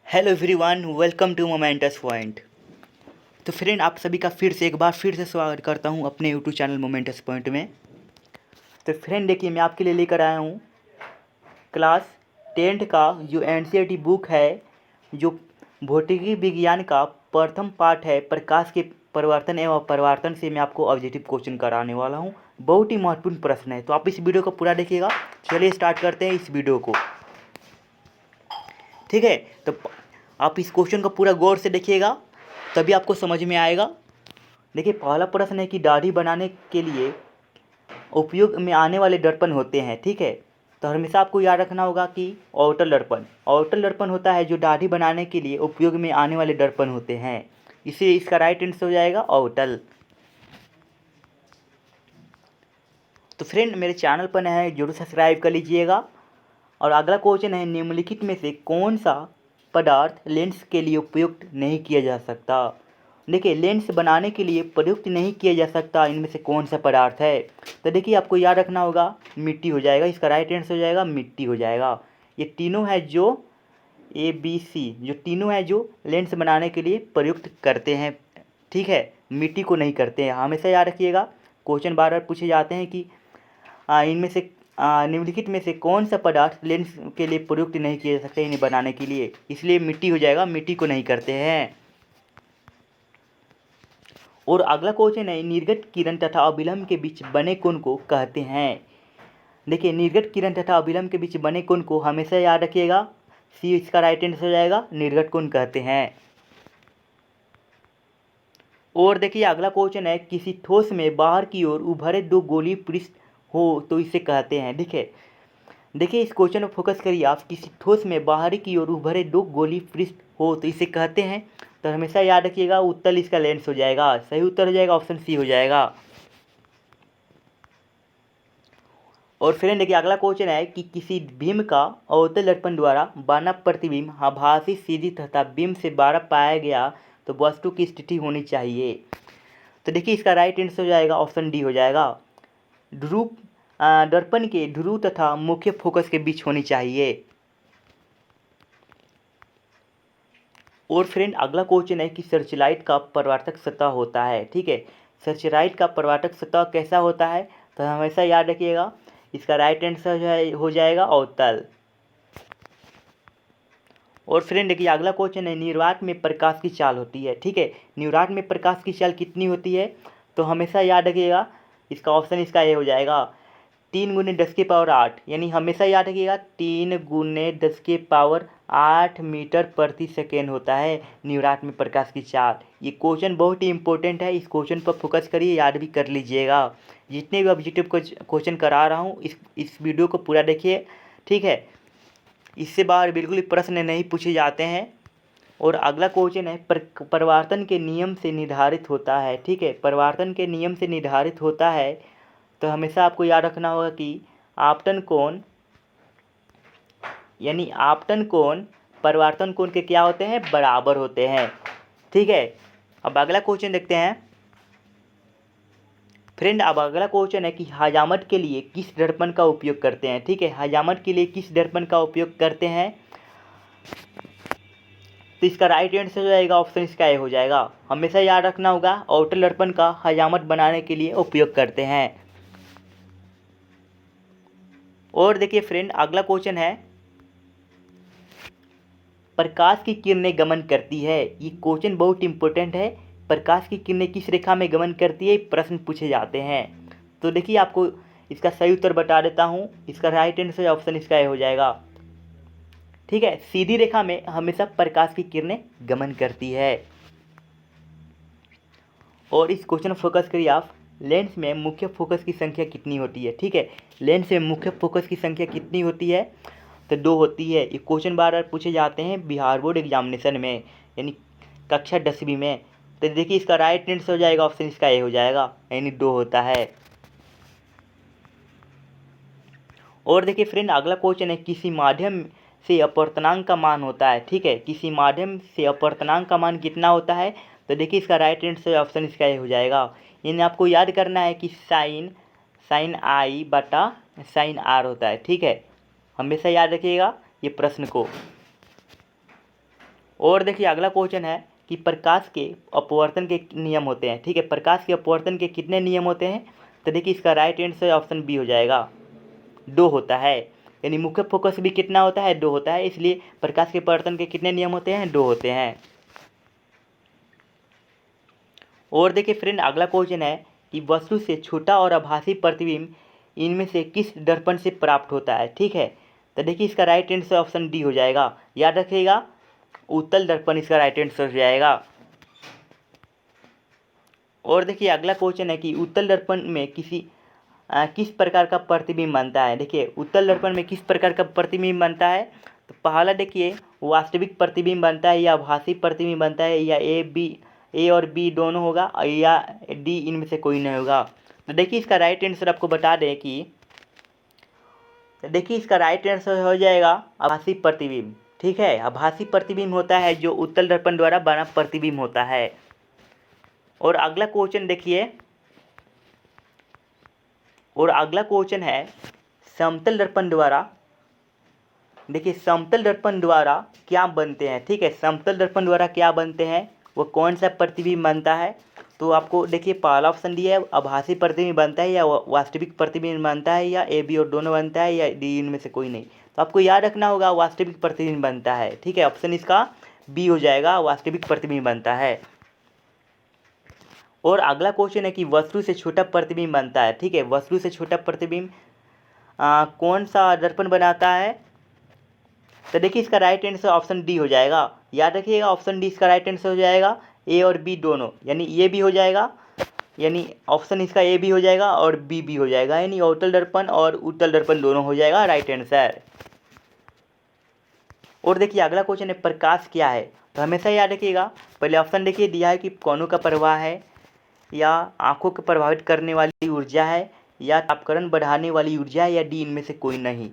Hello everyone, welcome to Momentous Point. तो friend, आप सभी का फिर से स्वागत करता हूं अपने यूट्यूब चैनल मोमेंटस पॉइंट में। तो फ्रेंड देखिए, मैं आपके लिए लेकर आया हूं क्लास 10th का जो एनसीईआरटी बुक है, जो भौतिकी विज्ञान का प्रथम पाठ है, प्रकाश के परिवर्तन एवं परिवर्तन से मैं आपको ऑब्जेक्टिव क्वेश्चन कराने वाला हूँ। बहुत ही महत्वपूर्ण प्रश्न है, तो आप इस वीडियो को पूरा देखिएगा। चलिए स्टार्ट करते हैं इस वीडियो को। ठीक है, तो आप इस क्वेश्चन को पूरा गौर से देखिएगा, तभी आपको समझ में आएगा। देखिए, पहला प्रश्न है कि दाढ़ी बनाने के लिए उपयोग में आने वाले दर्पण होते हैं। ठीक है, तो हमेशा आपको याद रखना होगा कि अवतल दर्पण होता है जो दाढ़ी बनाने के लिए उपयोग में आने वाले दर्पण होते हैं। इसलिए इसका राइट आंसर हो जाएगा अवतल। तो फ्रेंड, मेरे चैनल पर नए हैं, जरूर सब्सक्राइब कर लीजिएगा। और अगला क्वेश्चन है, निम्नलिखित में से कौन सा पदार्थ लेंस के लिए उपयुक्त नहीं किया जा सकता। देखिए, लेंस बनाने के लिए प्रयुक्त नहीं किया जा सकता, इनमें से कौन सा पदार्थ है। तो देखिए, आपको याद रखना होगा मिट्टी हो जाएगा। इसका राइट आंसर हो जाएगा मिट्टी हो जाएगा। ये तीनों है जो ABC, जो तीनों है जो लेंस बनाने के लिए प्रयुक्त करते हैं। ठीक है, मिट्टी को नहीं करते हैं। हमेशा याद रखिएगा, क्वेश्चन बार बार पूछे जाते हैं कि इनमें से निम्नलिखित में से कौन सा पदार्थ लेंस के लिए प्रयुक्त नहीं किया जा सकता इन्हें बनाने के लिए। इसलिए मिट्टी हो जाएगा, मिट्टी को नहीं करते हैं। और अगला क्वेश्चन है, निर्गत किरण तथा अभिलंब के बीच बने कोण को कहते हैं। देखिए, निर्गत किरण तथा अभिलंब के बीच बने कोण को हमेशा याद रखिएगा, सी इसका राइट आंसर हो जाएगा, निर्गत कोण कहते हैं। और देखिए, अगला क्वेश्चन है, किसी ठोस में बाहर की ओर उभरे दो गोलीय पृष्ठ हो तो इसे कहते हैं। देखिए, इस क्वेश्चन पर फोकस करिए आप। किसी ठोस में बाहरी की ओर उभरे दो गोलीय पृष्ठ हो तो इसे कहते हैं। तो हमेशा याद रखिएगा, उत्तल इसका लेंस हो जाएगा। सही उत्तर हो जाएगा ऑप्शन सी हो जाएगा। और फ्रेंड देखिए, अगला क्वेश्चन है कि किसी बीम का अवतल दर्पण द्वारा बना प्रतिबिंब आभासी सीधी तथा बीम से बाहर पाया गया तो वस्तु की स्थिति होनी चाहिए। तो देखिए, इसका राइट आंसर हो जाएगा ऑप्शन डी हो जाएगा। ध्रुव दर्पण के ध्रुव तथा मुख्य फोकस के बीच होनी चाहिए। और फ्रेंड, अगला क्वेश्चन है कि सर्चलाइट का परावर्तक सतह होता है। ठीक है, सर्चलाइट का परावर्तक सतह कैसा होता है, तो हमेशा याद रखिएगा, इसका राइट आंसर हो जाएगा अवतल। और फ्रेंड देखिए, अगला क्वेश्चन है, निर्वात में प्रकाश की चाल होती है। ठीक है, निर्वात में प्रकाश की चाल कितनी होती है, तो हमेशा याद रखिएगा, इसका ऑप्शन इसका ए हो जाएगा, 3 × 10⁸ यानी हमेशा याद रखिएगा 3 × 10⁸ मीटर प्रति सेकेंड होता है निर्वात में प्रकाश की चाल। ये क्वेश्चन बहुत ही इंपॉर्टेंट है, इस क्वेश्चन पर फोकस करिए, याद भी कर लीजिएगा। जितने भी ऑब्जेक्टिव क्वेश्चन करा रहा हूँ, इस वीडियो को पूरा देखिए। ठीक है, इससे बाहर बिल्कुल ही प्रश्न नहीं पूछे जाते हैं। और अगला क्वेश्चन है, परिवर्तन के नियम से निर्धारित होता है। ठीक है, परिवर्तन के नियम से निर्धारित होता है, तो हमेशा आपको याद रखना होगा कि आपतन कोण यानी आपतन कोण परिवर्तन कोण के क्या होते हैं, बराबर होते हैं। ठीक है, अब अगला क्वेश्चन देखते हैं। फ्रेंड, अब अगला क्वेश्चन है कि हजामत के लिए किस दर्पण का उपयोग करते हैं। ठीक है, हजामत के लिए किस दर्पण का उपयोग करते हैं, तो इसका राइट आंसर हो जाएगा ऑप्शन इसका ए हो जाएगा। हमेशा याद रखना होगा, अवतल दर्पण का हजामत बनाने के लिए उपयोग करते हैं। और देखिए फ्रेंड, अगला क्वेश्चन है, प्रकाश की किरणें गमन करती है। ये क्वेश्चन बहुत इंपॉर्टेंट है। प्रकाश की किरणें किस रेखा में गमन करती है, प्रश्न पूछे जाते हैं। तो देखिए, आपको इसका सही उत्तर बता देता हूँ, इसका राइट आंसर ऑप्शन इसका ए हो जाएगा। ठीक है, सीधी रेखा में हमेशा प्रकाश की किरणें गमन करती है। और इस क्वेश्चन पर फोकस करिए आप, लेंस में मुख्य फोकस की संख्या कितनी होती है। ठीक है, लेंस में मुख्य फोकस की संख्या कितनी होती है, तो 2 होती है। ये क्वेश्चन बार बार पूछे जाते हैं बिहार बोर्ड एग्जामिनेशन में, यानी कक्षा 10वीं में। तो देखिए, इसका राइट आंसर हो जाएगा ऑप्शन इसका ए हो जाएगा, यानी 2 होता है। और देखिए फ्रेंड, अगला क्वेश्चन है, किसी माध्यम से अपवर्तनांक का मान होता है। ठीक है, किसी माध्यम से अपवर्तनांक का मान कितना होता है, तो देखिए इसका राइट आंसर ऑप्शन इसका ए हो जाएगा। यानी आपको याद करना है कि साइन आई बटा साइन आर होता है। ठीक है, हमेशा याद रखिएगा ये प्रश्न को। और देखिए अगला क्वेश्चन है कि प्रकाश के अपवर्तन के नियम होते हैं। ठीक है, प्रकाश के अपवर्तन के कितने नियम होते हैं? तो देखिए इसका राइट आंसर ऑप्शन बी हो जाएगा, 2 होता है। यानी मुख्य फोकस भी कितना होता है? 2 होता है। इसलिए प्रकाश के अपवर्तन के कितने नियम होते हैं? 2 होते हैं। और देखिए फ्रेंड अगला क्वेश्चन है कि वस्तु से छोटा और आभासी प्रतिबिंब इनमें से किस दर्पण से प्राप्त होता है? ठीक है, तो देखिए इसका राइट आंसर ऑप्शन डी हो जाएगा। याद रखिएगा, उत्तल दर्पण इसका राइट आंसर हो जाएगा। और देखिए अगला क्वेश्चन है कि उत्तल दर्पण में किस प्रकार का प्रतिबिंब बनता है? देखिए उत्तल दर्पण में किस प्रकार का प्रतिबिंब बनता है? तो पहला देखिए वास्तविक प्रतिबिंब बनता है, या आभासी प्रतिबिंब बनता है, या ए और बी दोनों होगा, या डी इनमें से कोई नहीं होगा। तो देखिए इसका राइट आंसर आपको बता दें कि देखिए इसका राइट आंसर हो जाएगा आभासी प्रतिबिंब। ठीक है, आभासी प्रतिबिंब होता है जो उत्तल दर्पण द्वारा बना प्रतिबिंब होता है। और अगला क्वेश्चन देखिए, और अगला क्वेश्चन है समतल दर्पण द्वारा, देखिए समतल दर्पण द्वारा क्या बनते हैं? ठीक है, समतल दर्पण द्वारा क्या बनते हैं, वो कौन सा प्रतिबिंब बनता है? तो आपको देखिए पहला ऑप्शन दिया है आभासी प्रतिबिंब बनता है, या वास्तविक प्रतिबिंब बनता है, या ए बी और दोनों बनता है, या डी इनमें से कोई नहीं। तो आपको याद रखना होगा वास्तविक प्रतिबिंब बनता है। ठीक है, ऑप्शन इसका बी हो जाएगा, वास्तविक प्रतिबिंब बनता है। और अगला क्वेश्चन है कि वस्तु से छोटा प्रतिबिंब बनता है। ठीक है, वस्तु से छोटा प्रतिबिंब कौन सा दर्पण बनाता है? तो देखिए इसका राइट आंसर ऑप्शन डी हो जाएगा। याद रखिएगा ऑप्शन डी इसका राइट आंसर हो जाएगा, ए और बी दोनों, यानी ये भी हो जाएगा, यानी ऑप्शन इसका ए भी हो जाएगा और बी भी हो जाएगा, यानी अवतल दर्पण और उत्तल दर्पण दोनों हो जाएगा राइट आंसर। और देखिए अगला क्वेश्चन है प्रकाश क्या है? तो हमेशा याद रखिएगा, पहले ऑप्शन देखिए दिया है कि कणों का प्रवाह है, या आंखों को प्रभावित करने वाली ऊर्जा है, या तापकरण बढ़ाने वाली ऊर्जा है, या डी इनमें से कोई नहीं।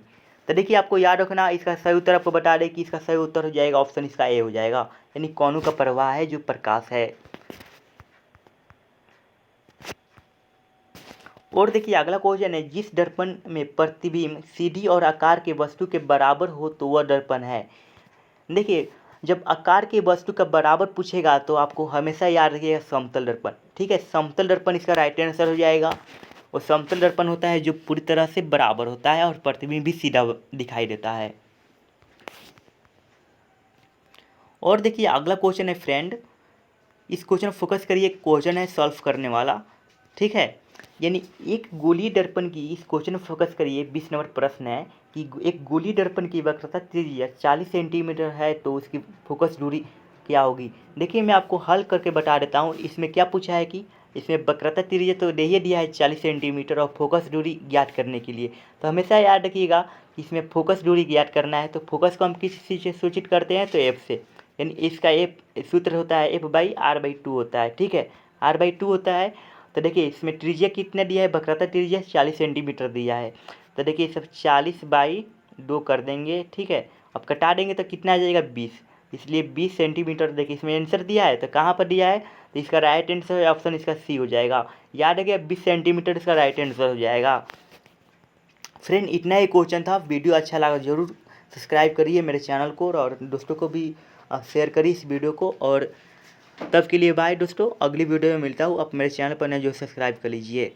तो देखिए आपको याद रखना, इसका सही उत्तर आपको बता दें कि इसका सही उत्तर हो जाएगा ऑप्शन इसका ए हो जाएगा, यानी कणों का प्रवाह है जो प्रकाश है। और देखिए अगला क्वेश्चन है जिस दर्पण में प्रतिबिंब सीधी और आकार के वस्तु के बराबर हो तो वह दर्पण है। देखिए जब आकार के वस्तु का बराबर पूछेगा तो आपको हमेशा याद रखिएगा समतल दर्पण। ठीक है, समतल दर्पण इसका राइट आंसर हो जाएगा। और समतल दर्पण होता है जो पूरी तरह से बराबर होता है और प्रतिबिंब भी सीधा दिखाई देता है। और देखिए अगला क्वेश्चन है फ्रेंड, इस क्वेश्चन फोकस करिए, क्वेश्चन है सॉल्व करने वाला। ठीक है, यानी एक गोलीय दर्पण की, इस क्वेश्चन में फोकस करिए, 20 नंबर प्रश्न है कि एक गोलीय दर्पण की वक्रता त्रिज्या 40 सेंटीमीटर है तो उसकी फोकस दूरी क्या होगी? देखिए मैं आपको हल करके बता देता हूँ। इसमें क्या पूछा है कि इसमें वक्रता त्रिज्या तो दे दिया है 40 सेंटीमीटर, और फोकस दूरी ज्ञात करने के लिए तो हमेशा याद रखिएगा कि इसमें फोकस दूरी ज्ञात करना है। तो फोकस को हम किस चीज़ से सूचित करते हैं? तो एफ से, यानी इसका एफ सूत्र होता है F/R/2 होता है। ठीक है, R/2 होता है। तो देखिए इसमें त्रिज्या कितना दिया है, वक्रता त्रिज्या 40 सेंटीमीटर दिया है। तो देखिए सब 40/2 कर देंगे। ठीक है, अब कटा देंगे तो कितना आ जाएगा 20, इसलिए 20 सेंटीमीटर। देखिए इसमें आंसर दिया है तो कहाँ पर दिया है, तो इसका राइट आंसर ऑप्शन इसका सी हो जाएगा। याद रखिए 20 सेंटीमीटर इसका राइट आंसर हो जाएगा। फ्रेंड इतना ही क्वेश्चन था। वीडियो अच्छा लगा जरूर सब्सक्राइब करिए मेरे चैनल को, और दोस्तों को भी शेयर करिए इस वीडियो को। और तब के लिए बाय दोस्तों, अगली वीडियो में मिलता हूँ। आप मेरे चैनल पर नए जो सब्सक्राइब कर लीजिए।